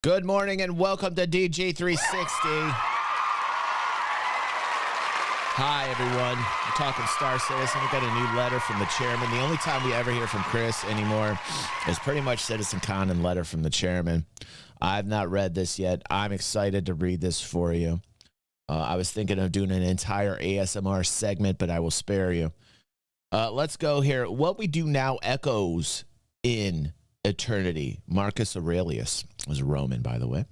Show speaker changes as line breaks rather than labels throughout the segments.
Good morning and welcome to DG360. Hi, everyone. We're talking Star Citizen. We got a new letter from the chairman. The only time we ever hear from Chris anymore is pretty much Citizen Con and letter from the chairman. I've not read this yet. I'm excited to read this for you. I was thinking of doing an entire ASMR segment, but I will spare you. Let's go here. What we do now echoes in eternity. Marcus Aurelius was a Roman, by the way.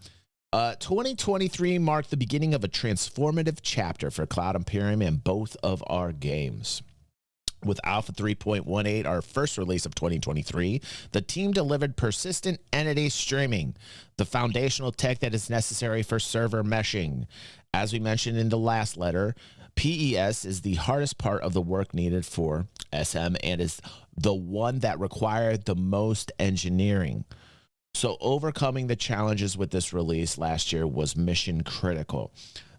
2023 marked the beginning of a transformative chapter for Cloud Imperium in both of our games. With Alpha 3.18, our first release of 2023, the team delivered persistent entity streaming, the foundational tech that is necessary for server meshing. As we mentioned in the last letter, PES is the hardest part of the work needed for SM and is the one that required the most engineering. So overcoming the challenges with this release last year was mission critical.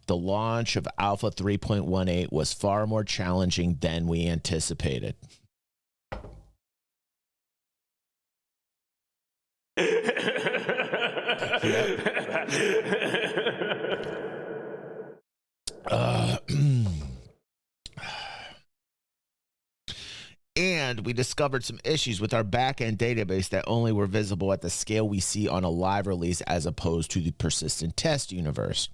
The launch of Alpha 3.18 was far more challenging than we anticipated. And we discovered some issues with our backend database that only were visible at the scale we see on a live release as opposed to the persistent test universe.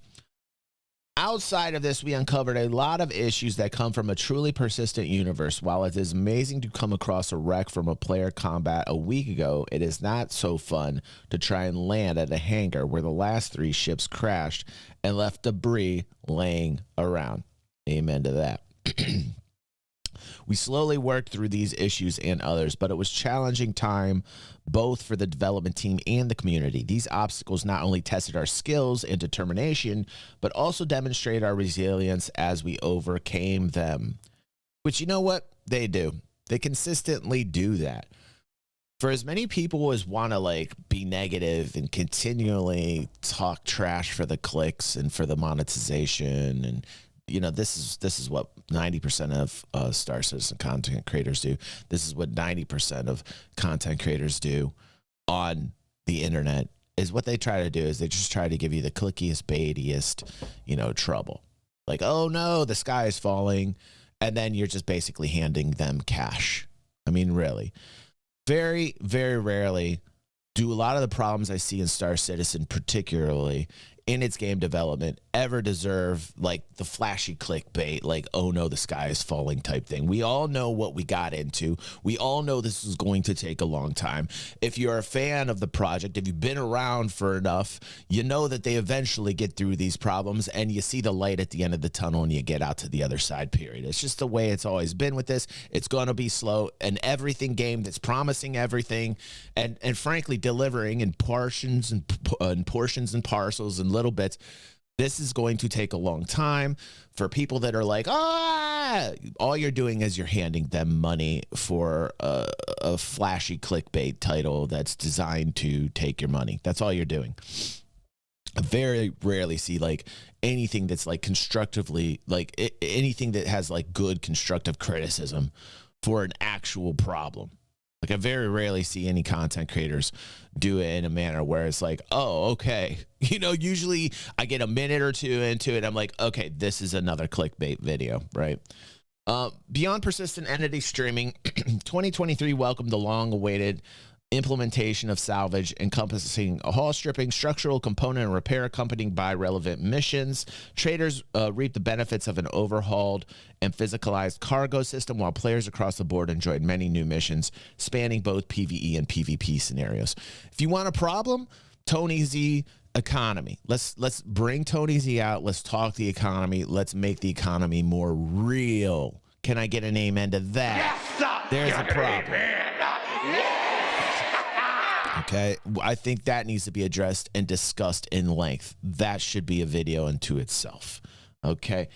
Outside of this, we uncovered a lot of issues that come from a truly persistent universe. While it is amazing to come across a wreck from a player combat a week ago, it is not so fun to try and land at a hangar where the last 3 ships crashed and left debris laying around. Amen to that. We slowly worked through these issues and others, but it was a challenging time both for the development team and the community. These obstacles not only tested our skills and determination, but also demonstrated our resilience as we overcame them. Which, you know what? They do. They consistently do that. For as many people as want to be negative and continually talk trash for the clicks and for the monetization, and this is what 90% of Star Citizen content creators do. This is what 90% of content creators do on the internet. Is what they try to do is they just try to give you the clickiest, baitiest, trouble. Like, oh no, the sky is falling, and then you're just basically handing them cash. I mean, really, very, very rarely do a lot of the problems I see in Star Citizen, particularly in its game development, ever deserve the flashy clickbait, oh no, the sky is falling type thing. We all know what we got into. We all know this is going to take a long time. If you're a fan of the project, if you've been around for enough, you know that they eventually get through these problems and you see the light at the end of the tunnel and you get out to the other side, period. It's just the way it's always been with this. It's going to be slow, and everything game that's promising everything and frankly delivering in portions and parcels and little bits, this is going to take a long time. For people that are like, all you're doing is you're handing them money for a flashy clickbait title that's designed to take your money. That's all you're doing. I very rarely see anything that's constructively, anything that has good constructive criticism for an actual problem. I very rarely see any content creators do it in a manner where it's oh, okay. Usually I get a minute or two into it. I'm like, okay, this is another clickbait video, right? Beyond persistent entity streaming, 2023 welcomed the long-awaited implementation of salvage, encompassing hull stripping, structural component and repair accompanied by relevant missions. Traders reap the benefits of an overhauled and physicalized cargo system, while players across the board enjoyed many new missions spanning both PvE and PvP scenarios. If you want a problem, Tony Z economy. Let's bring Tony Z out. Let's talk the economy. Let's make the economy more real. Can I get an amen to that? Yes, there's a problem. Okay, I think that needs to be addressed and discussed in length. That should be a video unto itself. Okay,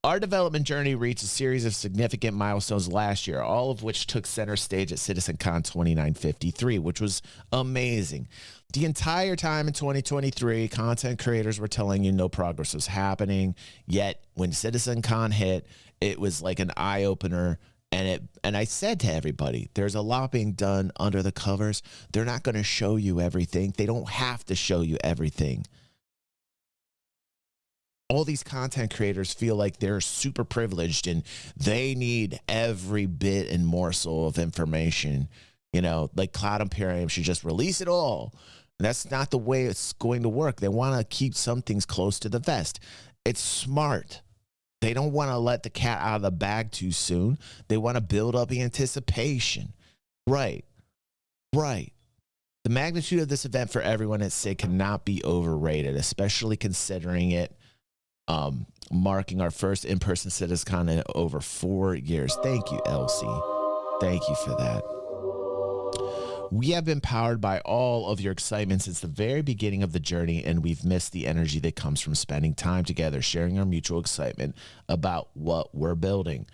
our development journey reached a series of significant milestones last year, all of which took center stage at CitizenCon 2953, which was amazing. The entire time in 2023, content creators were telling you no progress was happening, yet when CitizenCon hit, it was like an eye-opener And I said to everybody, there's a lot being done under the covers. They're not going to show you everything. They don't have to show you everything. All these content creators feel like they're super privileged and they need every bit and morsel of information. You know, like Cloud Imperium should just release it all. And that's not the way it's going to work. They want to keep some things close to the vest. It's smart. They don't want to let the cat out of the bag too soon. They want to build up anticipation. Right. The magnitude of this event for everyone at SIG cannot be overrated, especially considering it marking our first in-person CitizenCon in over 4 years. Thank you, Elsie. Thank you for that. We have been powered by all of your excitement since the very beginning of the journey, and we've missed the energy that comes from spending time together, sharing our mutual excitement about what we're building.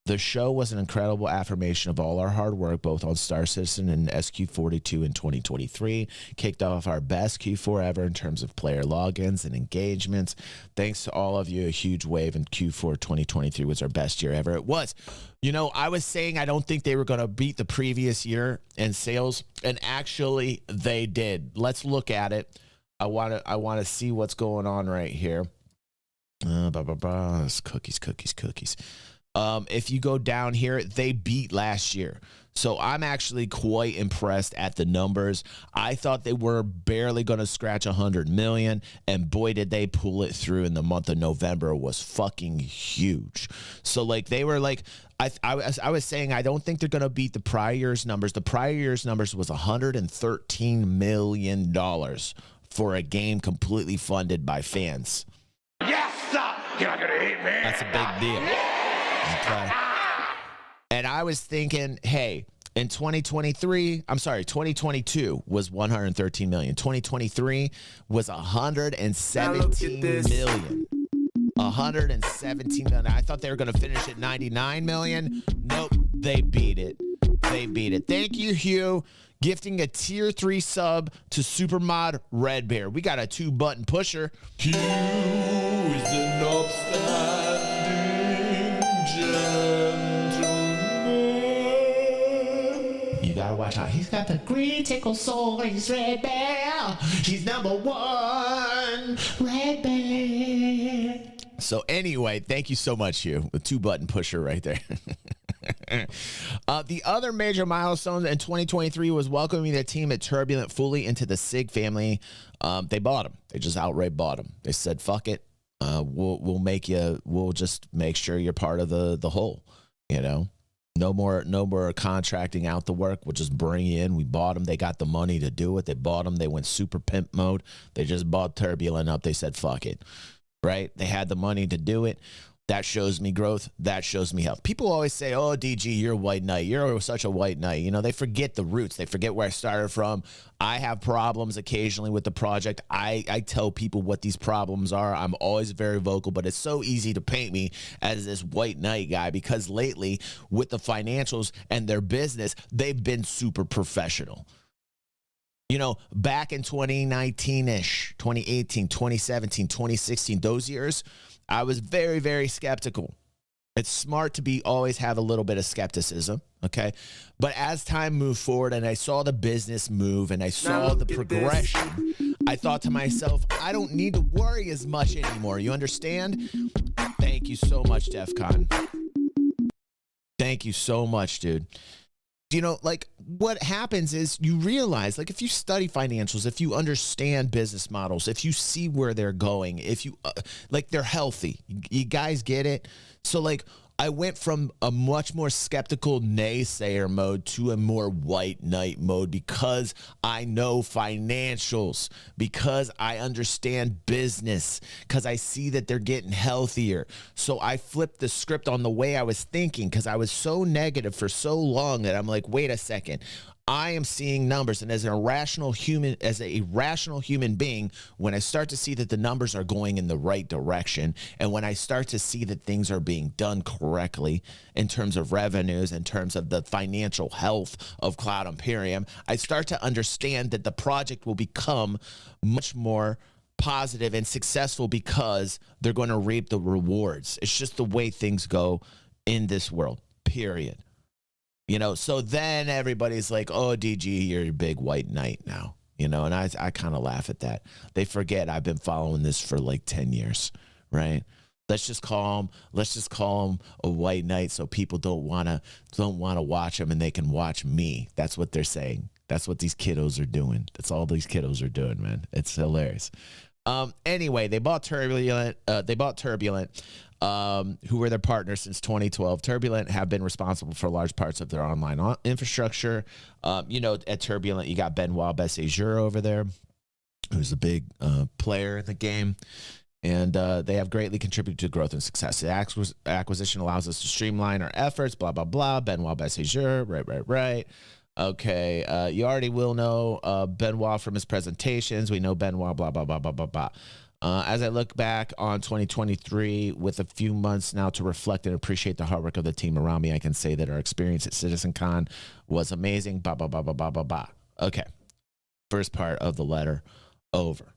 The show was an incredible affirmation of all our hard work, both on Star Citizen and SQ42 in 2023. Kicked off our best Q4 ever in terms of player logins and engagements. Thanks to all of you, a huge wave in Q4 2023 was our best year ever. It was. You know, I was saying I don't think they were going to beat the previous year in sales, and actually they did. Let's look at it. I want to see what's going on right here. It's cookies. If you go down here, they beat last year. So I'm actually quite impressed at the numbers. I thought they were barely going to scratch 100 million, and boy, did they pull it through in the month of November. It was fucking huge. So like they were like, I was saying, I don't think they're going to beat the prior year's numbers. The prior year's numbers was $113 million for a game completely funded by fans.
Yes, sir. You're not going to hate me.
That's a big deal. Okay. And I was thinking, hey, in 2022 was 113 million. 2023 was 117 million. 117 million. I thought they were going to finish at 99 million. Nope, they beat it. Thank you, Hugh, gifting a tier 3 sub to Supermod Red Bear. We got a 2-button pusher. Hugh is an upstanding gentleman. You gotta watch out. He's got the green tickle soul. He's Red Bear. He's #1 Red Bear. So anyway, thank you so much, Hugh. The 2-button pusher right there. The other major milestone in 2023 was welcoming the team at Turbulent fully into the SIG family. They bought them. They just outright bought them. They said, "Fuck it, we'll just make sure you're part of the whole." You know, no more contracting out the work. We'll just bring you in. We bought them. They got the money to do it. They bought them. They went super pimp mode. They just bought Turbulent up. They said, "Fuck it." Right? They had the money to do it. That shows me growth. That shows me health. People always say, "Oh, DG, you're a white knight. You're such a white knight." You know, they forget the roots. They forget where I started from. I have problems occasionally with the project. I tell people what these problems are. I'm always very vocal, but it's so easy to paint me as this white knight guy because lately with the financials and their business, they've been super professional. You know, back in 2019-ish, 2018, 2017, 2016, those years, I was very, very skeptical. It's smart to always have a little bit of skepticism, okay? But as time moved forward and I saw the business move and I saw the progression, I thought to myself, I don't need to worry as much anymore. You understand? Thank you so much, DEFCON. Thank you so much, dude. You know, like what happens is you realize, like if you study financials, if you understand business models, if you see where they're going, if you like they're healthy, you guys get it. So like I went from a much more skeptical naysayer mode to a more white knight mode because I know financials, because I understand business, because I see that they're getting healthier. So I flipped the script on the way I was thinking because I was so negative for so long that I'm like, wait a second. I am seeing numbers, and as a rational human being, when I start to see that the numbers are going in the right direction, and when I start to see that things are being done correctly in terms of revenues, in terms of the financial health of Cloud Imperium, I start to understand that the project will become much more positive and successful because they're going to reap the rewards. It's just the way things go in this world, period. So then everybody's like, oh, DG, you're a big white knight now, and I kind of laugh at that. They forget I've been following this for like 10 years, right? Let's just call him a white knight so people don't want to watch him and they can watch me. That's what they're saying. That's what these kiddos are doing. That's all these kiddos are doing, man. It's hilarious. Anyway, they bought Turbulent. Who were their partners since 2012. Turbulent have been responsible for large parts of their online infrastructure. At Turbulent, you got Benoit Bessager over there, who's a big player in the game. And they have greatly contributed to growth and success. The acquisition allows us to streamline our efforts, blah, blah, blah. Benoit Bessager, right. Okay, you already will know Benoit from his presentations. We know Benoit, blah, blah, blah, blah, blah, blah. As I look back on 2023 with a few months now to reflect and appreciate the hard work of the team around me, I can say that our experience at CitizenCon was amazing, blah, blah, blah, blah, blah, blah, blah. Okay, first part of the letter over.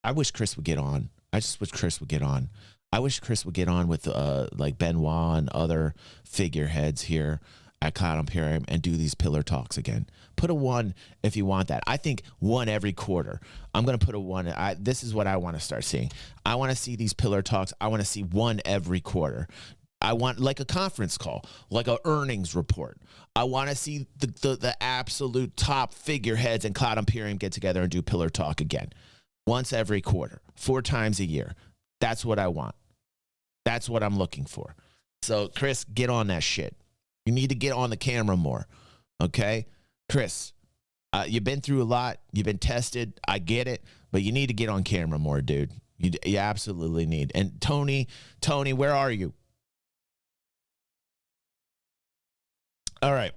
I wish Chris would get on. I just wish Chris would get on. I wish Chris would get on with like Benoit and other figureheads here at Cloud Imperium and do these pillar talks again. Put a 1 if you want that. I think 1 every quarter. I'm going to put a 1. This is what I want to start seeing. I want to see these pillar talks. I want to see 1 every quarter. I want like a conference call, like an earnings report. I want to see the absolute top figureheads in Cloud Imperium get together and do pillar talk again. Once every quarter, 4 times a year. That's what I want. That's what I'm looking for. So, Chris, get on that shit. You need to get on the camera more, okay? Chris, you've been through a lot. You've been tested. I get it. But you need to get on camera more, dude. You absolutely need. And Tony, where are you? All right.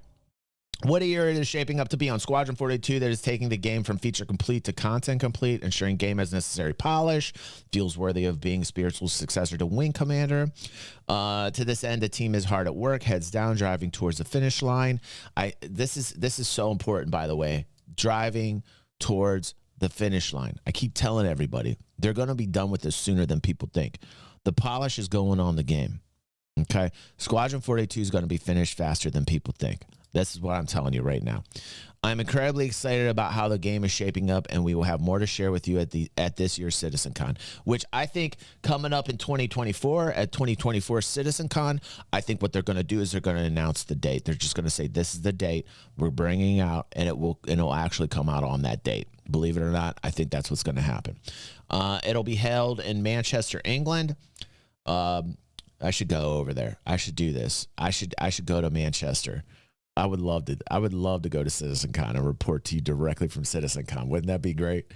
What a year it is shaping up to be on Squadron 42 that is taking the game from feature complete to content complete, ensuring game has necessary polish, feels worthy of being a spiritual successor to Wing Commander. To this end, the team is hard at work, heads down, driving towards the finish line. This is so important, by the way, driving towards the finish line. I keep telling everybody, they're going to be done with this sooner than people think. The polish is going on the game, okay? Squadron 42 is going to be finished faster than people think. This is what I'm telling you right now. I'm incredibly excited about how the game is shaping up, and we will have more to share with you at this year's CitizenCon, which I think coming up in 2024 at 2024 CitizenCon, I think what they're going to do is they're going to announce the date. They're just going to say, this is the date we're bringing out, and it'll actually come out on that date. Believe it or not, I think that's what's going to happen. It'll be held in Manchester, England. I should go over there. I should do this. I should go to Manchester. I would love to go to CitizenCon and report to you directly from CitizenCon. Wouldn't that be great?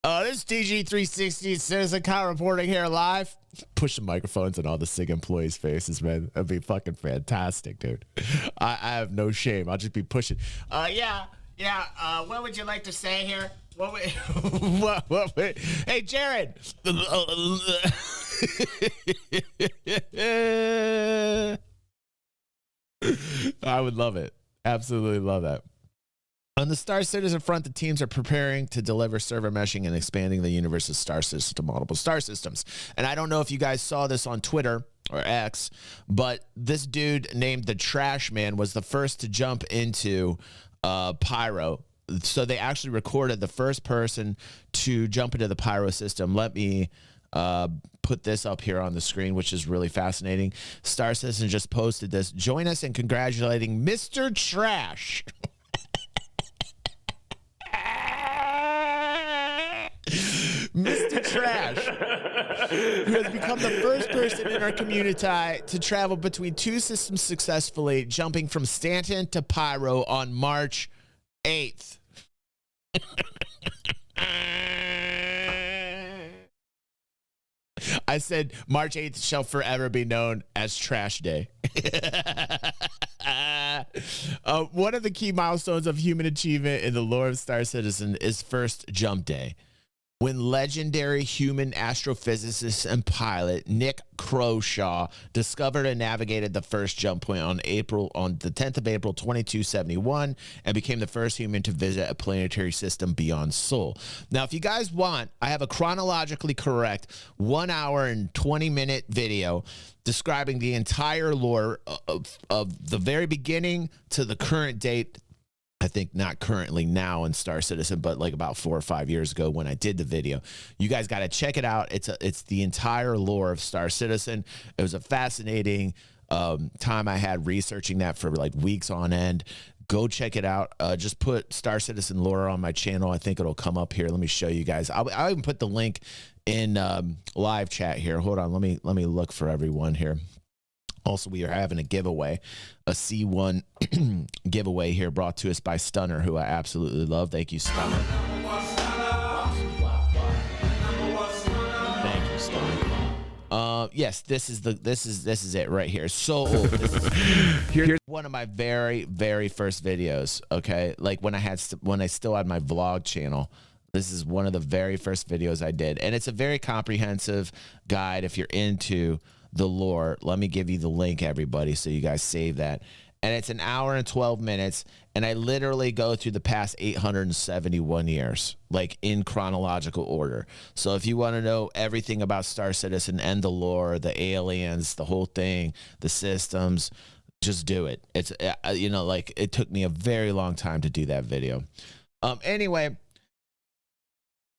This is DG360 CitizenCon reporting here live. Push the microphones in all the SIG employees' faces, man. That'd be fucking fantastic, dude. I have no shame. I'll just be pushing. Yeah. What would you like to say here? Hey, Jared. I would love it. Absolutely love that. On the Star Citizen front, the teams are preparing to deliver server meshing and expanding the universe's star system to multiple star systems. And I don't know if you guys saw this on Twitter or X, but this dude named the Trash Man was the first to jump into Pyro. So they actually recorded the first person to jump into the Pyro system. Let me put this up here on the screen, which is really fascinating. Star Citizen just posted this. Join us in congratulating Mr. Trash. Mr. Trash, who has become the first person in our community to travel between 2 systems successfully, jumping from Stanton to Pyro on March 8th. I said March 8th shall forever be known as Trash Day. One of the key milestones of human achievement in the lore of Star Citizen is first jump day. when legendary human astrophysicist and pilot Nick Croshaw discovered and navigated the first jump point on the 10th of April 2271 and became the first human to visit a planetary system beyond Sol. Now, if you guys want, I have a chronologically correct 1 hour and 20-minute video describing the entire lore of the very beginning to the current date. I think not currently now in Star Citizen, but like about 4 or 5 years ago when I did the video. You guys got to check it out. It's the entire lore of Star Citizen. It was a fascinating time I had researching that for like weeks on end. Go check it out. Just put Star Citizen lore on my channel. I think it'll come up here. Let me show you guys. I'll even put the link in live chat here. Hold on. Let me look for everyone here. Also, we are having a giveaway, a C1 giveaway here brought to us by Stunner, who I absolutely love. Thank you, Stunner. Thank you, Stunner. Yes, this is it right here. So old. Here's one of my very, very first videos. Okay, like when I still had my vlog channel. This is one of the very first videos I did, and it's a very comprehensive guide if you're into the lore. Let me give you the link, everybody, so you guys save that. And it's an hour and 12 minutes, and I literally go through the past 871 years, like in chronological order. So if you want to know everything about Star Citizen and the lore, the aliens, the whole thing, the systems, just do it. It's like it took me a very long time to do that video. Anyway,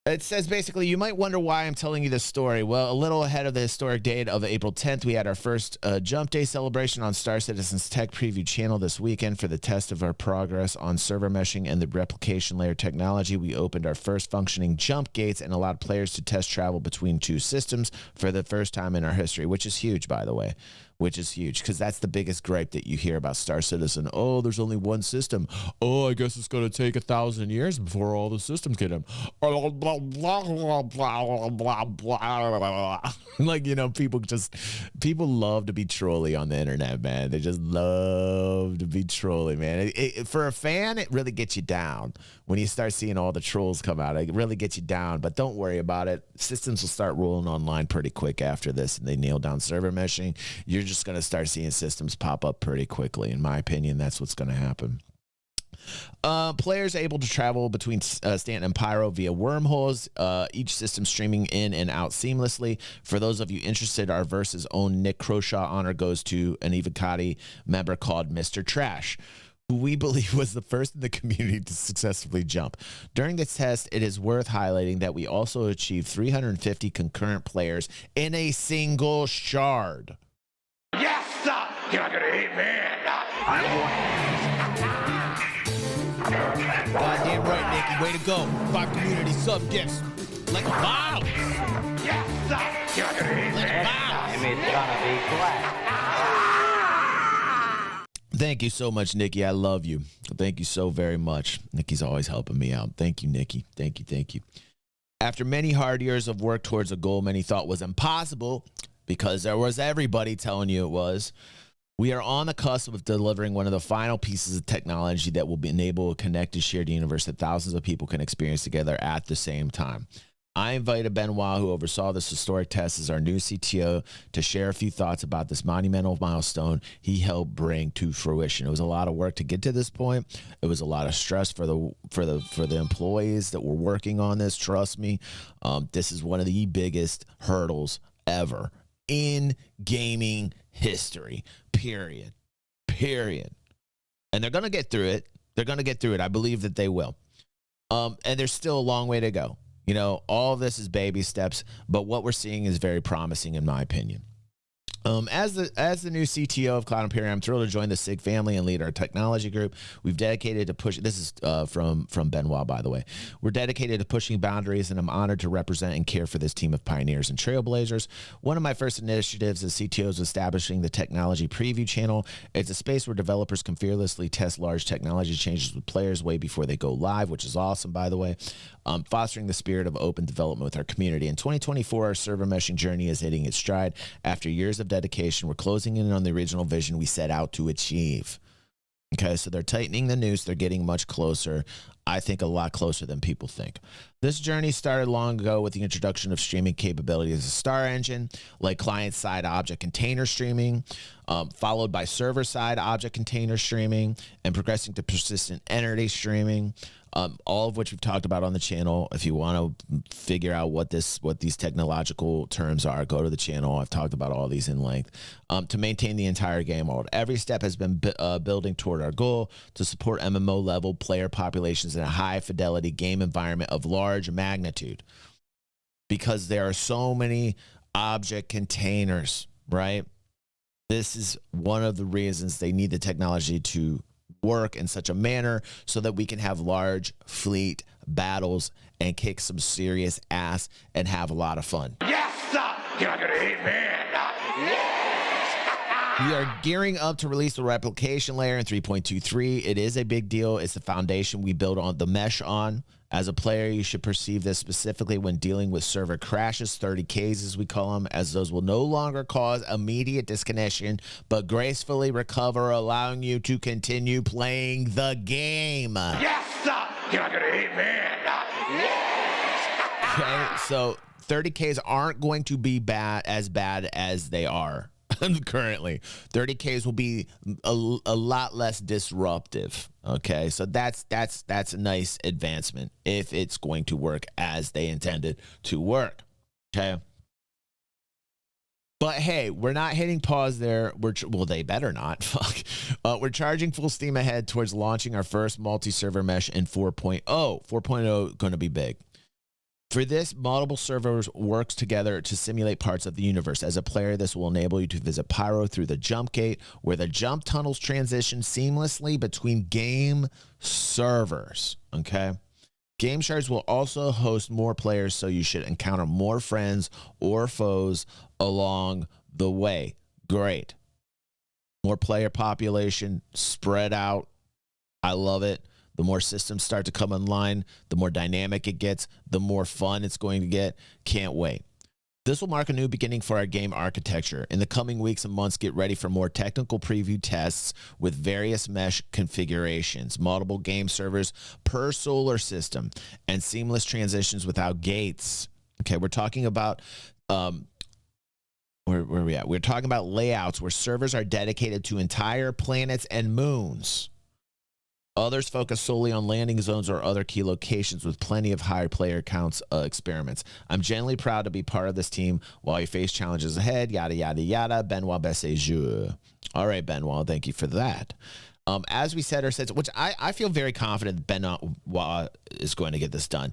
it says basically, you might wonder why I'm telling you this story. Well, a little ahead of the historic date of April 10th, we had our first Jump Day celebration on Star Citizen's Tech Preview channel this weekend. For the test of our progress on server meshing and the replication layer technology, we opened our first functioning jump gates and allowed players to test travel between two systems for the first time in our history, which is huge, by the way. Which is huge, because that's the biggest gripe that you hear about Star Citizen. Oh, there's only one system. Oh, I guess it's going to take 1,000 years before all the systems get them. Blah, blah, blah, blah, blah, blah, blah. Like, people love to be trolly on the internet, man. They just love to be trolly, man. For a fan, it really gets you down. When you start seeing all the trolls come out, it really gets you down. But don't worry about it. Systems will start rolling online pretty quick after this, and they nail down server meshing. You're just going to start seeing systems pop up pretty quickly. In my opinion, that's what's going to happen. Players able to travel between Stanton and Pyro via wormholes, each system streaming in and out seamlessly. For those of you interested, our Verse's own Nick Croshaw honor goes to an Evocati member called Mr. Trash, who we believe was the first in the community to successfully jump. During this test, it is worth highlighting that we also achieved 350 concurrent players in a single shard.
Yes, sir. You're not gonna hit me.
Goddamn right, Nikki. Way to go. 5 community sub gifts. Like a bounce.
Yes, sir. You're not gonna hit me.
Like a bounce.
And it's gonna be black.
Thank you so much, Nikki. I love you. Thank you so very much. Nikki's always helping me out. Thank you, Nikki. Thank you. Thank you. After many hard years of work towards a goal many thought was impossible, because there was everybody telling you it was, we are on the cusp of delivering one of the final pieces of technology that will enable a connected shared universe that thousands of people can experience together at the same time. I invited Benoit, who oversaw this historic test as our new CTO, to share a few thoughts about this monumental milestone he helped bring to fruition. It was a lot of work to get to this point. It was a lot of stress for the employees that were working on this. Trust me, this is one of the biggest hurdles ever in gaming history, period. And they're going to get through it. I believe that they will. And there's still a long way to go. All of this is baby steps, but what we're seeing is very promising in my opinion. As the new CTO of Cloud Imperium, I'm thrilled to join the SIG family and lead our technology group. We've dedicated to push. This is from Benoit, by the way. We're dedicated to pushing boundaries, and I'm honored to represent and care for this team of pioneers and trailblazers. One of my first initiatives as CTO is establishing the Technology Preview channel. It's a space where developers can fearlessly test large technology changes with players way before they go live, which is awesome, by the way. Fostering the spirit of open development with our community. In 2024, our server meshing journey is hitting its stride. After years of dedication, we're closing in on the original vision we set out to achieve. Okay, so they're tightening the noose. They're getting much closer. I think a lot closer than people think. This journey started long ago with the introduction of streaming capability as a star engine, like client-side object container streaming, followed by server-side object container streaming, and progressing to persistent entity streaming. All of which we've talked about on the channel. If you want to figure out what these technological terms are, go to the channel. I've talked about all these in length. To maintain the entire game world, every step has been building toward our goal to support MMO level player populations in a high fidelity game environment of large magnitude. Because there are so many object containers, right? This is one of the reasons they need the technology to work in such a manner so that we can have large fleet battles and kick some serious ass and have a lot of fun.
Yes, you're gonna eat me.
We are gearing up to release the replication layer in 3.23. It is a big deal. It's the foundation we build on the mesh on. As a player, you should perceive this specifically when dealing with server crashes, 30Ks as we call them, as those will no longer cause immediate disconnection, but gracefully recover, allowing you to continue playing the game.
Yes, you're gonna eat me.
Okay, so 30Ks aren't going to be as bad as they are currently. 30Ks will be a lot less disruptive. Okay, so that's a nice advancement if it's going to work as they intended to work. Okay, but hey, we're not hitting pause there. Well, they better not. Fuck. We're charging full steam ahead towards launching our first multi-server mesh in 4.0. 4.0 going to be big. For this, multiple servers works together to simulate parts of the universe. As a player, this will enable you to visit Pyro through the jump gate, where the jump tunnels transition seamlessly between game servers. Okay. Game shards will also host more players, so you should encounter more friends or foes along the way. Great. More player population spread out. I love it. The more systems start to come online, the more dynamic it gets, the more fun it's going to get. Can't wait. This will mark a new beginning for our game architecture. In the coming weeks and months, get ready for more technical preview tests with various mesh configurations, multiple game servers per solar system, and seamless transitions without gates. Okay, we're talking about where are we at? We're talking about layouts where servers are dedicated to entire planets and moons. Others focus solely on landing zones or other key locations with plenty of high player counts experiments. I'm genuinely proud to be part of this team while you face challenges ahead, yada, yada, yada. Benoit Bessé. All right, Benoit, thank you for that. As we said, which I feel very confident Benoit is going to get this done.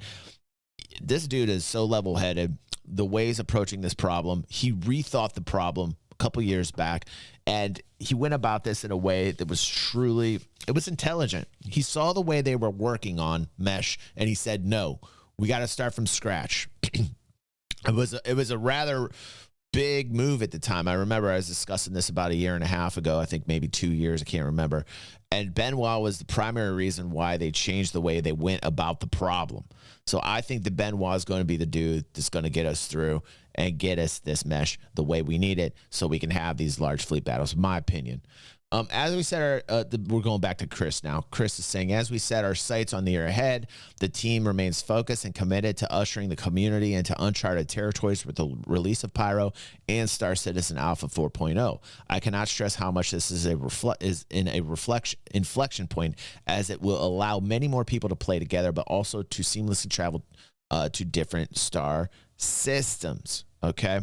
This dude is so level-headed. The way he's approaching this problem, he rethought the problem a couple years back, and he went about this in a way that was it was intelligent. He saw the way they were working on mesh, and he said, no, we got to start from scratch. It was a rather big move at the time. I remember I was discussing this about a year and a half ago, I think maybe 2 years, I can't remember. And Benoit was the primary reason why they changed the way they went about the problem. So I think that Benoit is going to be the dude that's going to get us through and get us this mesh the way we need it so we can have these large fleet battles, in my opinion. As we said, we're going back to Chris now. Chris is saying, as we set our sights on the year ahead, the team remains focused and committed to ushering the community into uncharted territories with the release of Pyro and Star Citizen Alpha 4.0. I cannot stress how much this is inflection point, as it will allow many more people to play together, but also to seamlessly travel to different star systems. Okay.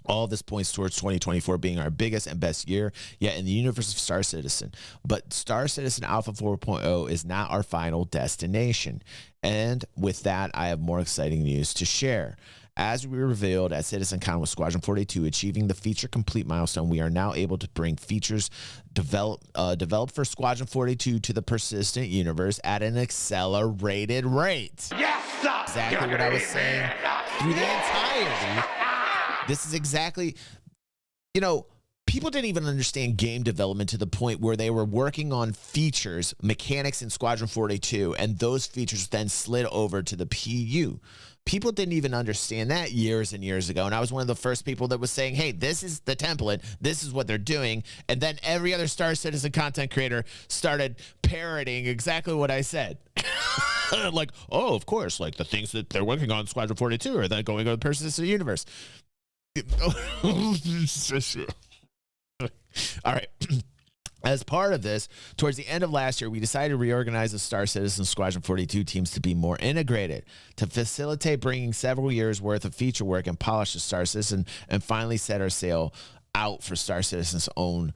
All of this points towards 2024 being our biggest and best year yet in the universe of Star Citizen. But Star Citizen Alpha 4.0 is not our final destination. And with that, I have more exciting news to share. As we revealed at CitizenCon with Squadron 42, achieving the feature complete milestone, we are now able to bring features developed for Squadron 42 to the persistent universe at an accelerated rate.
Yes, sir.
Exactly what I was saying through the entirety. This is exactly, people didn't even understand game development to the point where they were working on features, mechanics in Squadron 42, and those features then slid over to the PU. People didn't even understand that years and years ago. And I was one of the first people that was saying, hey, this is the template. This is what they're doing. And then every other Star Citizen content creator started parroting exactly what I said. Like, oh, of course, like the things that they're working on in Squadron 42 are then going on the persistent universe. All right. As part of this, towards the end of last year, we decided to reorganize the Star Citizen Squadron 42 teams to be more integrated, to facilitate bringing several years' worth of feature work and polish to Star Citizen, and finally set our sail out for Star Citizen's own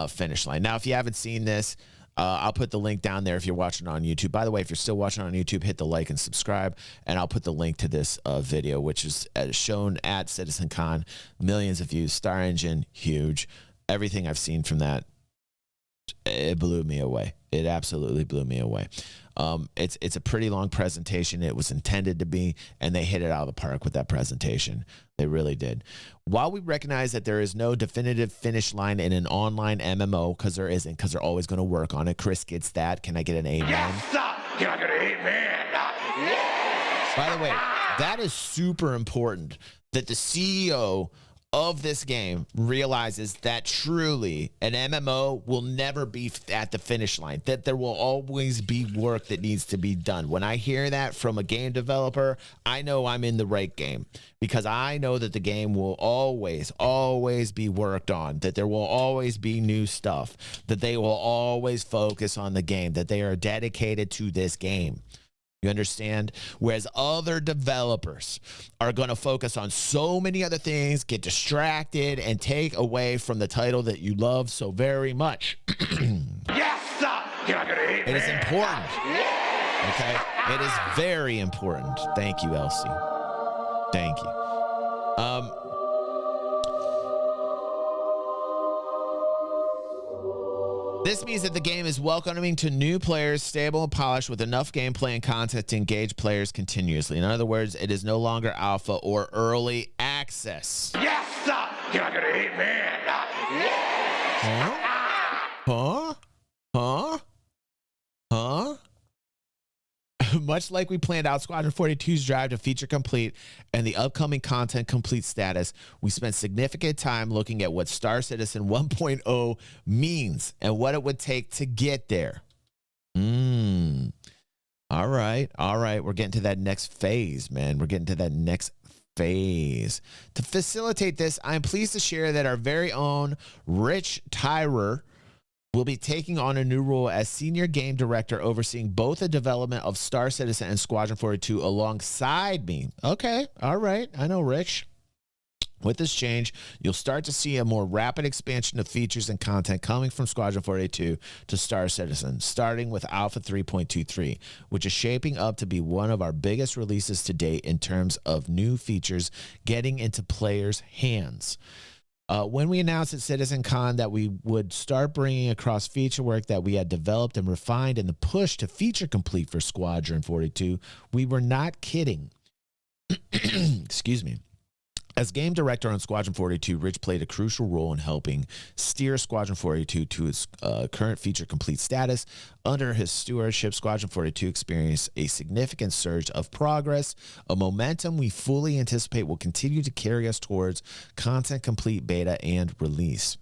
finish line. Now, if you haven't seen this, I'll put the link down there if you're watching on YouTube. By the way, if you're still watching on YouTube, hit the like and subscribe, and I'll put the link to this video, which is shown at CitizenCon. Millions of views, Star Engine, huge. Everything I've seen from that, it blew me away. It absolutely blew me away. It's a pretty long presentation. It was intended to be, and they hit it out of the park with that presentation. They really did. While we recognize that there is no definitive finish line in an online MMO, because there isn't, because they're always going to work on it. Chris gets that. Can I get an amen?
Yes, sir. Can I get an amen? Yes.
By the way, that is super important that the CEO of this game realizes that truly an MMO will never be at the finish line, that there will always be work that needs to be done. When I hear that from a game developer, I know I'm in the right game, because I know that the game will always be worked on, that there will always be new stuff, that they will always focus on the game, that they are dedicated to this game. You understand? Whereas other developers are going to focus on so many other things, get distracted, and take away from the title that you love so very much.
Yes, sir. Can I get an amen?
It is important. Okay? It is very important. Thank you, Elsie. Thank you. This means that the game is welcoming to new players, stable and polished, with enough gameplay and content to engage players continuously. In other words, it is no longer alpha or early access.
Yes, sir. Can I get an amen? Yes.
Huh? Much like we planned out Squadron 42's drive to feature complete and the upcoming content complete status, we spent significant time looking at what Star Citizen 1.0 means and what it would take to get there. All right. We're getting to that next phase, man. We're getting to that next phase. To facilitate this, I'm pleased to share that our very own Rich Tyrer will be taking on a new role as senior game director, overseeing both the development of Star Citizen and Squadron 42 alongside me. Okay, all right. I know, Rich. With this change, you'll start to see a more rapid expansion of features and content coming from Squadron 42 to Star Citizen, starting with Alpha 3.23, which is shaping up to be one of our biggest releases to date in terms of new features getting into players' hands. When we announced at CitizenCon that we would start bringing across feature work that we had developed and refined in the push to feature complete for Squadron 42, we were not kidding. Excuse me. As game director on Squadron 42, Rich played a crucial role in helping steer Squadron 42 to its current feature complete status. Under his stewardship, Squadron 42 experienced a significant surge of progress, a momentum we fully anticipate will continue to carry us towards content complete beta and release.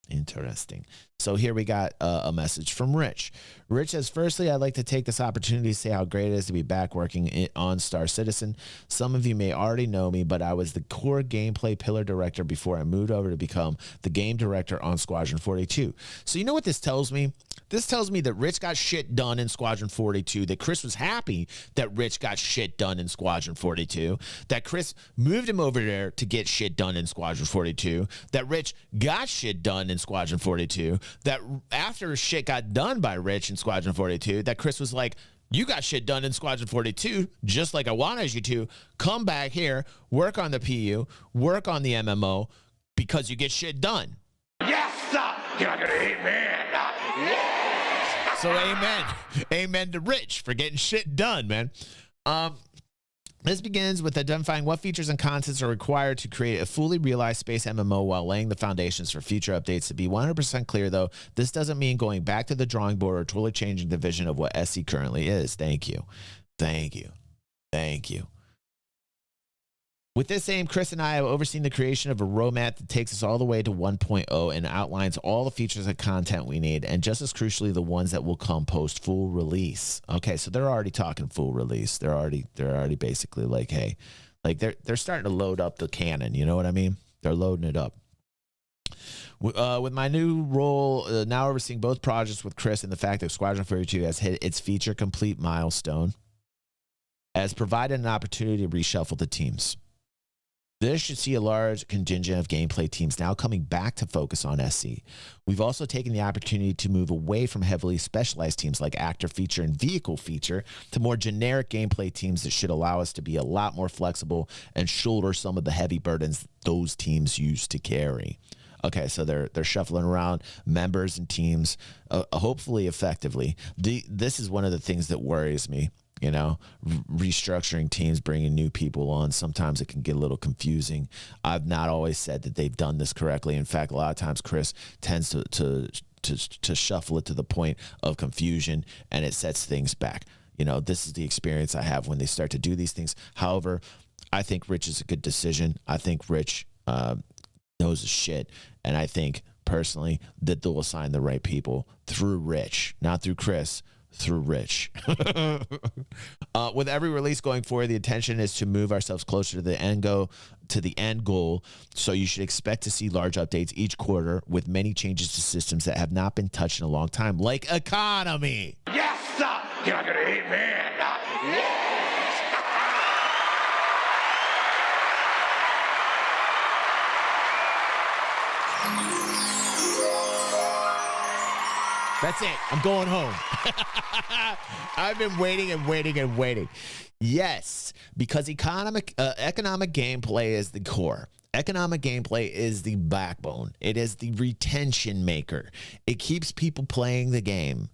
Interesting. So here we got a message from Rich. Rich says, firstly, I'd like to take this opportunity to say how great it is to be back working on Star Citizen. Some of you may already know me, but I was the core gameplay pillar director before I moved over to become the game director on Squadron 42. So you know what this tells me? This tells me that Rich got shit done in Squadron 42, that Chris was happy that Rich got shit done in Squadron 42, that Chris moved him over there to get shit done in Squadron 42, that Rich got shit done in Squadron 42, that after shit got done by Rich in Squadron 42, that Chris was like, you got shit done in Squadron 42, just like I wanted you to. Come back here, work on the PU, work on the MMO, because you get shit done.
Yes, sir. Can I get an amen? Yes.
So amen. Amen to Rich for getting shit done, man. This begins with identifying what features and contents are required to create a fully realized space MMO while laying the foundations for future updates. To be 100% clear, though, this doesn't mean going back to the drawing board or totally changing the vision of what SC currently is. Thank you. Thank you. Thank you. With this aim, Chris and I have overseen the creation of a roadmap that takes us all the way to 1.0 and outlines all the features and content we need, and just as crucially, the ones that will come post full release. Okay, so they're already talking full release. They're already basically like, hey, like they're starting to load up the cannon. You know what I mean? They're loading it up. With my new role, now overseeing both projects with Chris, and the fact that Squadron 42 has hit its feature complete milestone, has provided an opportunity to reshuffle the teams. This should see a large contingent of gameplay teams now coming back to focus on SC. We've also taken the opportunity to move away from heavily specialized teams like actor feature and vehicle feature to more generic gameplay teams that should allow us to be a lot more flexible and shoulder some of the heavy burdens those teams used to carry. Okay, so they're shuffling around members and teams, hopefully effectively. This is one of the things that worries me. You know, restructuring teams, bringing new people on. Sometimes it can get a little confusing. I've not always said that they've done this correctly. In fact, a lot of times Chris tends to shuffle it to the point of confusion, and it sets things back. You know, this is the experience I have when they start to do these things. However, I think Rich is a good decision. I think Rich knows his shit, and I think personally that they'll assign the right people through Rich, not through Chris. Through Rich. With every release going forward, the intention is to move ourselves closer to the end goal. So you should expect to see large updates each quarter with many changes to systems that have not been touched in a long time, like economy.
Yes, sir. Can I get an amen? Yes.
That's it. I'm going home. I've been waiting and waiting and waiting. Yes, because economic gameplay is the core. Economic gameplay is the backbone. It is the retention maker. It keeps people playing the game.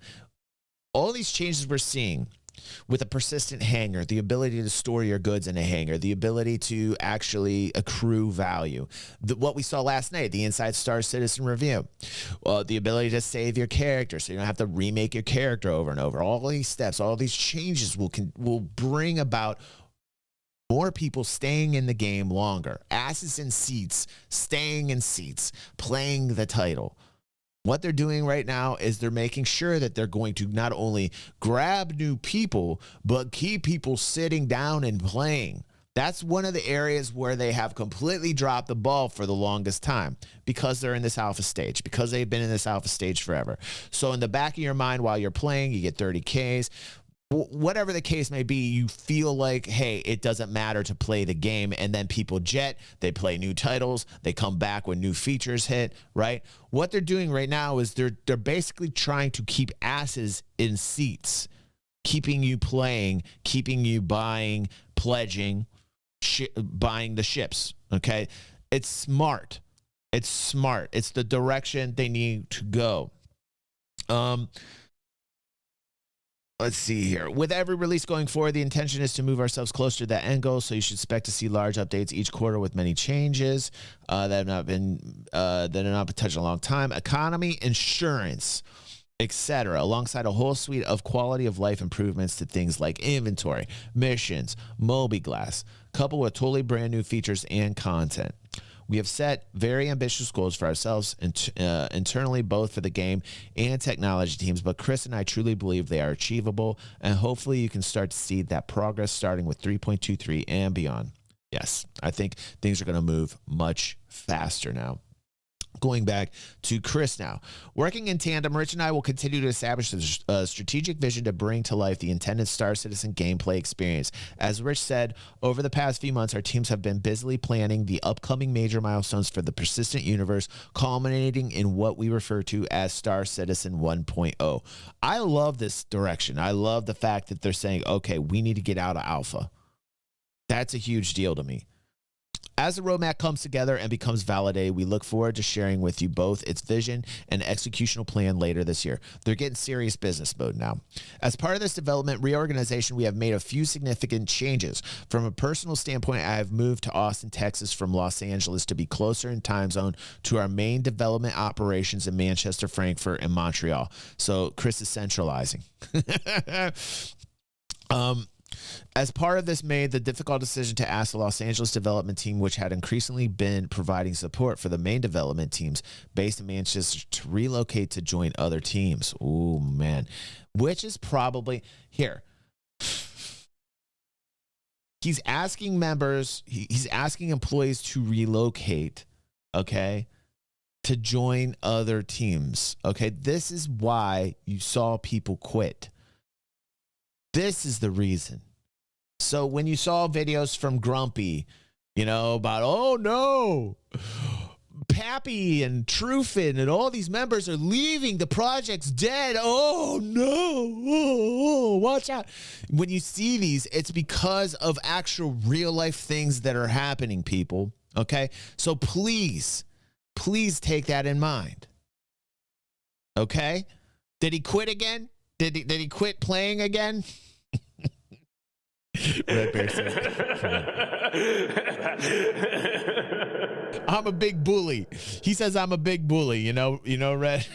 All these changes we're seeing with a persistent hangar, the ability to store your goods in a hangar, the ability to actually accrue value. What we saw last night, the Inside Star Citizen review, the ability to save your character so you don't have to remake your character over and over. All these steps, all these changes will bring about more people staying in the game longer. Asses in seats, staying in seats, playing the title. What they're doing right now is they're making sure that they're going to not only grab new people, but keep people sitting down and playing. That's one of the areas where they have completely dropped the ball for the longest time because they're in this alpha stage, because they've been in this alpha stage forever. So in the back of your mind while you're playing, you get 30Ks. Whatever the case may be, you feel like, hey, it doesn't matter to play the game. And then people jet, they play new titles, they come back when new features hit, right? What they're doing right now is they're basically trying to keep asses in seats, keeping you playing, keeping you buying, pledging, buying the ships, okay? It's smart. It's smart. It's the direction they need to go. Let's see here. With every release going forward, the intention is to move ourselves closer to that end goal, so you should expect to see large updates each quarter with many changes that have not been touched in a long time. Economy, insurance, etc., alongside a whole suite of quality of life improvements to things like inventory, missions, Mobi-Glass, coupled with totally brand new features and content. We have set very ambitious goals for ourselves internally, both for the game and technology teams, but Chris and I truly believe they are achievable, and hopefully you can start to see that progress starting with 3.23 and beyond. Yes, I think things are going to move much faster now. Going back to Chris now. Working in tandem, Rich and I will continue to establish a strategic vision to bring to life the intended Star Citizen gameplay experience. As Rich said, over the past few months, our teams have been busily planning the upcoming major milestones for the persistent universe, culminating in what we refer to as Star Citizen 1.0. I love this direction. I love the fact that they're saying, okay, we need to get out of alpha. That's a huge deal to me. As the roadmap comes together and becomes validated, we look forward to sharing with you both its vision and executional plan later this year. They're getting serious business mode now. As part of this development reorganization, we have made a few significant changes. From a personal standpoint, I have moved to Austin, Texas from Los Angeles to be closer in time zone to our main development operations in Manchester, Frankfurt, and Montreal. So Chris is centralizing. As part of this, made the difficult decision to ask the Los Angeles development team, which had increasingly been providing support for the main development teams based in Manchester, to relocate to join other teams. Oh, man. Which is probably here. He's asking members, he's asking employees to relocate, okay, to join other teams. Okay, this is why you saw people quit. This is the reason. So when you saw videos from Grumpy, about, oh no, Pappy and Truffin and all these members are leaving, the project's dead. Oh no, watch out. When you see these, it's because of actual real life things that are happening, people. Okay. So please take that in mind. Okay. Did he quit again? Did he quit playing again? Red Bear says, I'm a big bully. He says I'm a big bully, Red.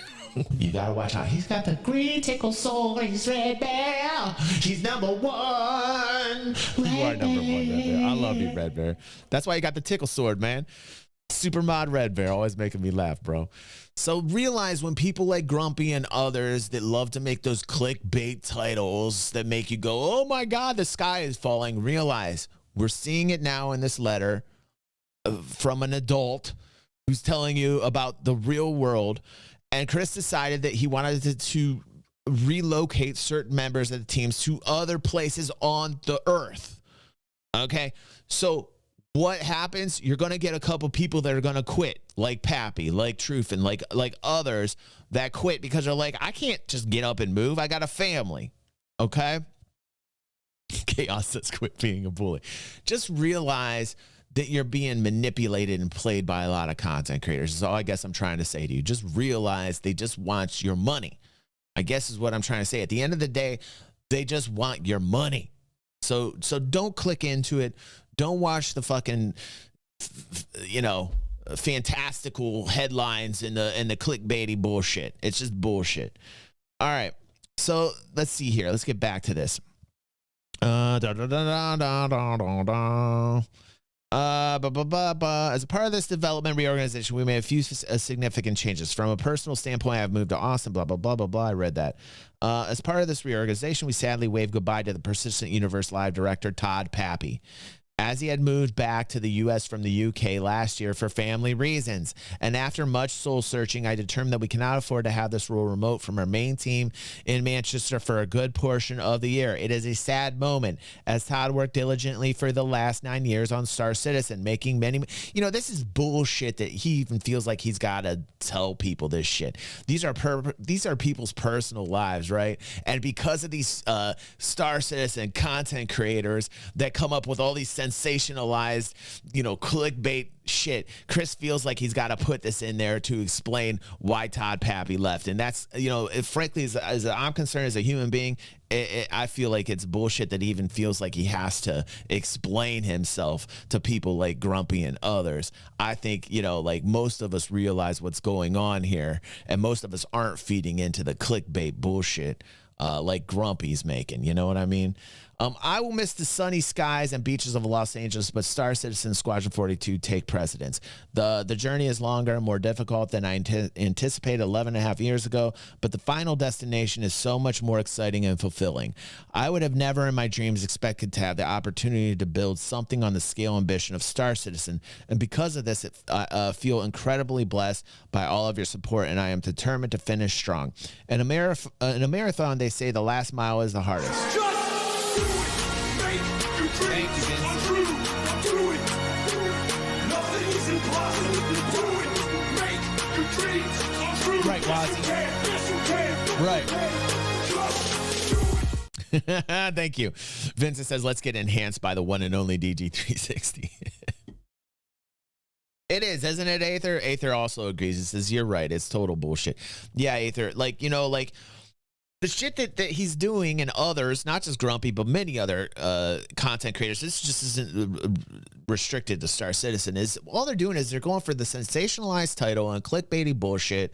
You gotta watch out. He's got the green tickle sword. He's Red Bear. He's number one. You are number one, Red Bear. I love you, Red Bear. That's why you got the tickle sword, man. Super mod Red Bear, always making me laugh, bro. So realize when people like Grumpy and others that love to make those clickbait titles that make you go, oh my God, the sky is falling. Realize we're seeing it now in this letter from an adult who's telling you about the real world. And Chris decided that he wanted to relocate certain members of the teams to other places on the earth. Okay, so what happens? You're going to get a couple people that are going to quit, like Pappy, like Truffin, like others that quit because they're like, I can't just get up and move. I got a family. Okay? Chaos says quit being a bully. Just realize that you're being manipulated and played by a lot of content creators. Is all I guess I'm trying to say to you. Just realize they just want your money. I guess is what I'm trying to say. At the end of the day, they just want your money. So don't click into it. Don't watch the fucking, fantastical headlines and the clickbaity bullshit. It's just bullshit. All right. So let's see here. Let's get back to this. As a part of this development reorganization, we made a few significant changes. From a personal standpoint, I've moved to Austin, blah, blah, blah, blah, blah. I read that. As part of this reorganization, we sadly waved goodbye to the Persistent Universe Live director, Todd Pappy, as he had moved back to the U.S. from the U.K. last year for family reasons. And after much soul-searching, I determined that we cannot afford to have this role remote from our main team in Manchester for a good portion of the year. It is a sad moment, as Todd worked diligently for the last 9 years on Star Citizen, making many... this is bullshit that he even feels like he's got to tell people this shit. These are people's personal lives, right? And because of these Star Citizen content creators that come up with all these sensationalized, clickbait shit, Chris feels like he's got to put this in there to explain why Todd Pappy left. And that's, frankly, as I'm concerned as a human being, I feel like it's bullshit that he even feels like he has to explain himself to people like Grumpy and others. I think, most of us realize what's going on here, and most of us aren't feeding into the clickbait bullshit like Grumpy's making. You know what I mean? I will miss the sunny skies and beaches of Los Angeles, but Star Citizen Squadron 42 take precedence. The journey is longer and more difficult than I anticipated 11 and a half years ago, but the final destination is so much more exciting and fulfilling. I would have never in my dreams expected to have the opportunity to build something on the scale and ambition of Star Citizen, and because of this, I feel incredibly blessed by all of your support, and I am determined to finish strong. In a marathon, they say the last mile is the hardest.
Thank you, Vince.
Right, Wazzy. Right. Thank you. Vincent says, let's get enhanced by the one and only DG360. It is, isn't it, Aether? Aether also agrees. He says, you're right. It's total bullshit. Yeah, Aether. Like, you know, like the shit that he's doing and others, not just Grumpy, but many other content creators, this just isn't restricted to Star Citizen, is all they're doing is they're going for the sensationalized title and clickbaity bullshit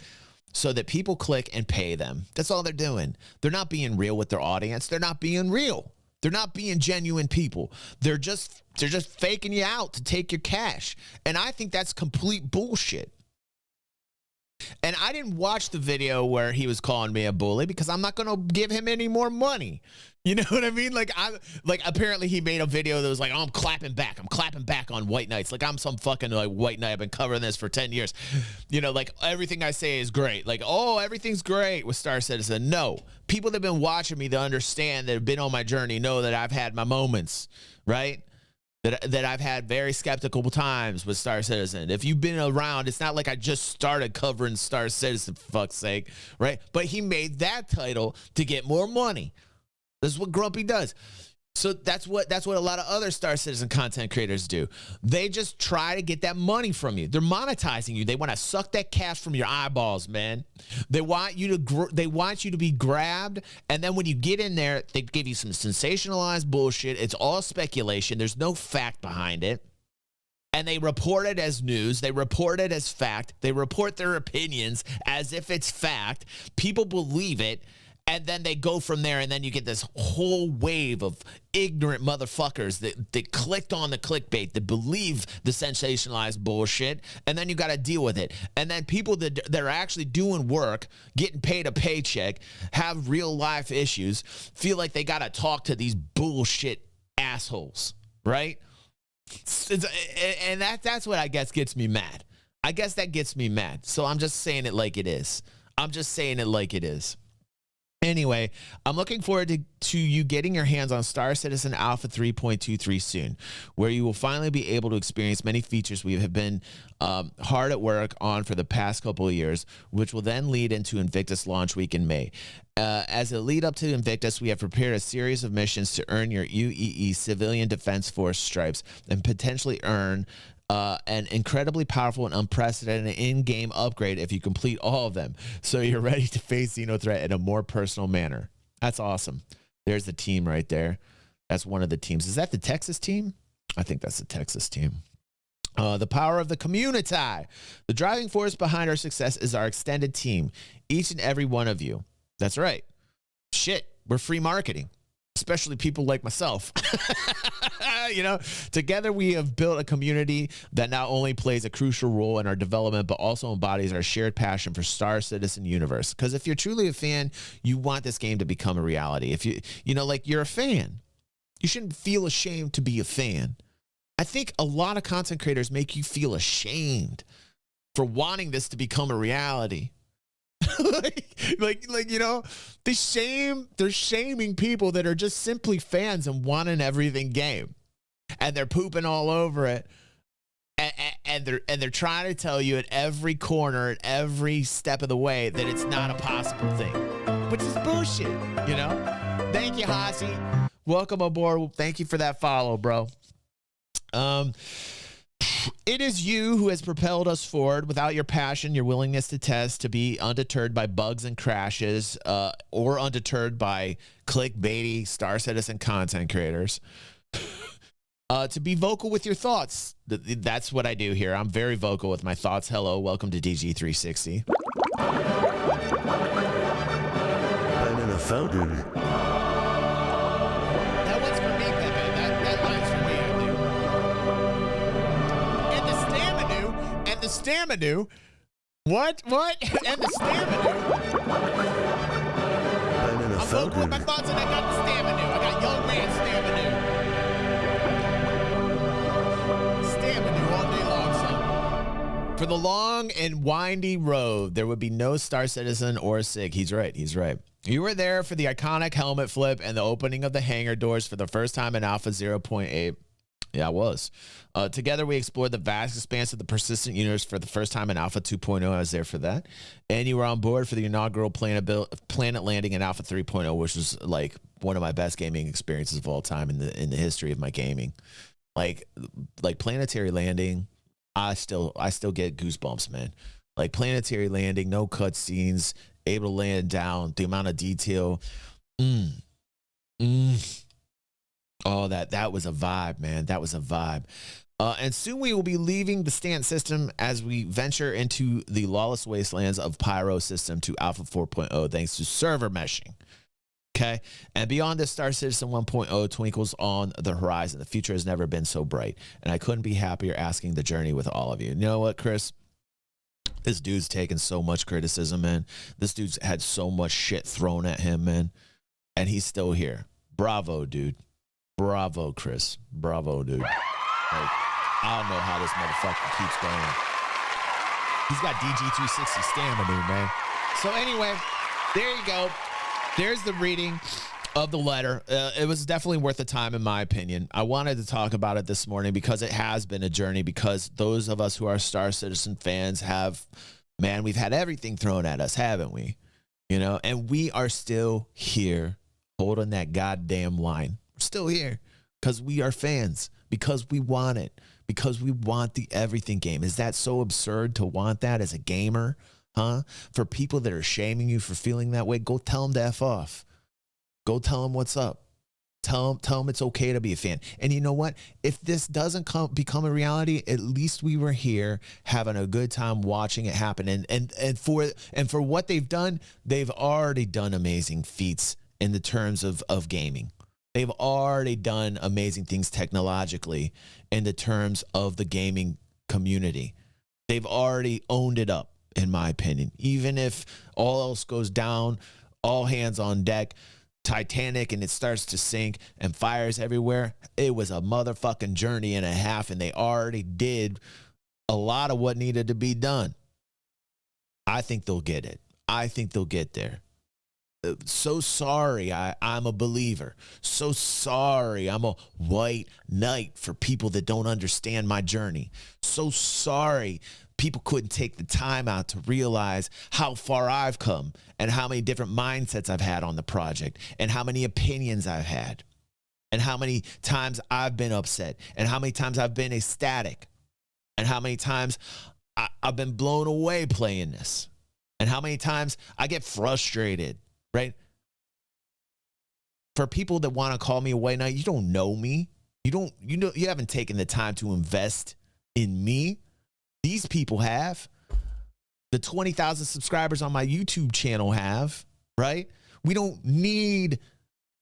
so that people click and pay them. That's all they're doing. They're not being real with their audience. They're not being real. They're not being genuine people. They're just faking you out to take your cash. And I think that's complete bullshit. And I didn't watch the video where he was calling me a bully because I'm not going to give him any more money. You know what I mean? Like apparently he made a video that was like, oh, I'm clapping back. I'm clapping back on White Knights. Like I'm some fucking like White Knight. I've been covering this for 10 years. You know, like everything I say is great. Like, oh, everything's great with Star Citizen. No, people that have been watching me that understand that have been on my journey know that I've had my moments, right? That I've had very skeptical times with Star Citizen. If you've been around, it's not like I just started covering Star Citizen, for fuck's sake, right? But he made that title to get more money. This is what Grumpy does. So that's what a lot of other Star Citizen content creators do. They just try to get that money from you. They're monetizing you. They want to suck that cash from your eyeballs, man. They want you to be grabbed, and then when you get in there, they give you some sensationalized bullshit. It's all speculation. There's no fact behind it. And they report it as news. They report it as fact. They report their opinions as if it's fact. People believe it. And then they go from there, and then you get this whole wave of ignorant motherfuckers that clicked on the clickbait, that believe the sensationalized bullshit, and then you got to deal with it. And then people that are actually doing work, getting paid a paycheck, have real-life issues, feel like they got to talk to these bullshit assholes, right? And that's what I guess gets me mad. I guess that gets me mad. So I'm just saying it like it is. Anyway, I'm looking forward to you getting your hands on Star Citizen Alpha 3.23 soon, where you will finally be able to experience many features we have been hard at work on for the past couple of years, which will then lead into Invictus launch week in May. As a lead up to Invictus, we have prepared a series of missions to earn your UEE Civilian Defense Force stripes and potentially earn an incredibly powerful and unprecedented in-game upgrade if you complete all of them, so you're ready to face Xenothreat in a more personal manner. That's awesome. There's the team right there. That's one of the teams. Is that the Texas team? I think that's the Texas team. The power of the community. The driving force behind our success is our extended team, each and every one of you. That's right. Shit, we're free marketing, especially people like myself. You know, together we have built a community that not only plays a crucial role in our development, but also embodies our shared passion for Star Citizen universe. Because if you're truly a fan, you want this game to become a reality. If you're a fan, you shouldn't feel ashamed to be a fan. I think a lot of content creators make you feel ashamed for wanting this to become a reality. You know, they're shaming people that are just simply fans and want an everything game, and they're pooping all over it, and they're trying to tell you at every corner, at every step of the way, that it's not a possible thing, which is bullshit. You know. Thank you, Hasi. Welcome aboard. Thank you for that follow, bro. It is you who has propelled us forward. Without your passion, your willingness to test, to be undeterred by bugs and crashes, or undeterred by clickbaity Star Citizen content creators, to be vocal with your thoughts. That's what I do here. I'm very vocal with my thoughts. Hello, welcome to DG360.
I'm in a fountain.
That one's for me, Pepe. That line's for me, I think. And the stamina. What? And the stamina. I'm vocal with my thoughts, and I got the stamina. I got young man stamina all day long, son. For the long and windy road, there would be no Star Citizen or SIG. He's right. You were there for the iconic helmet flip and the opening of the hangar doors for the first time in Alpha 0.8. Yeah, I was. Together, we explored the vast expanse of the persistent universe for the first time in Alpha 2.0. I was there for that. And you were on board for the inaugural planet landing in Alpha 3.0, which was like one of my best gaming experiences of all time in the history of my gaming. Like planetary landing, I still get goosebumps, man. Like planetary landing, no cutscenes, able to land down, the amount of detail. Oh, that was a vibe, man. That was a vibe. And soon we will be leaving the stance system as we venture into the lawless wastelands of Pyro system to Alpha 4.0 thanks to server meshing. Okay. And beyond this, Star Citizen 1.0 twinkles on the horizon. The future has never been so bright. And I couldn't be happier asking the journey with all of you. You know what, Chris? This dude's taken so much criticism, man. This dude's had so much shit thrown at him, man. And he's still here. Bravo, dude. Bravo, Chris. Bravo, dude. Like, I don't know how this motherfucker keeps going. He's got DG360 stamina, man. So anyway, there you go. There's the reading of the letter. It was definitely worth the time, in my opinion. I wanted to talk about it this morning because it has been a journey, because those of us who are Star Citizen fans have, man, we've had everything thrown at us, haven't we? You know, and we are still here holding that goddamn line. We're still here because we are fans, because we want it, because we want the everything game. Is that so absurd to want that as a gamer? Huh? For people that are shaming you for feeling that way, go tell them to F off. Go tell them what's up. Tell them it's okay to be a fan. And you know what? If this doesn't become a reality, at least we were here having a good time watching it happen. And for what they've done, they've already done amazing feats in the terms of gaming. They've already done amazing things technologically in the terms of the gaming community. They've already owned it up, in my opinion. Even if all else goes down, all hands on deck, Titanic, and it starts to sink and fires everywhere, it was a motherfucking journey and a half, and they already did a lot of what needed to be done. I think they'll get it. I think they'll get there. So sorry I'm a believer. So sorry I'm a white knight for people that don't understand my journey. So sorry people couldn't take the time out to realize how far I've come and how many different mindsets I've had on the project and how many opinions I've had and how many times I've been upset and how many times I've been ecstatic and how many times I've been blown away playing this and how many times I get frustrated. Right? For people that want to call me a white knight, you don't know me. You haven't taken the time to invest in me. These people have. The 20,000 subscribers on my YouTube channel have, right? We don't need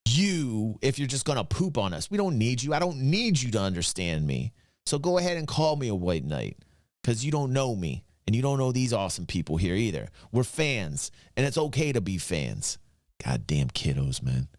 you if you're just going to poop on us. We don't need you. I don't need you to understand me. So go ahead and call me a white knight, because you don't know me and you don't know these awesome people here either. We're fans, and it's okay to be fans. Goddamn kiddos, man.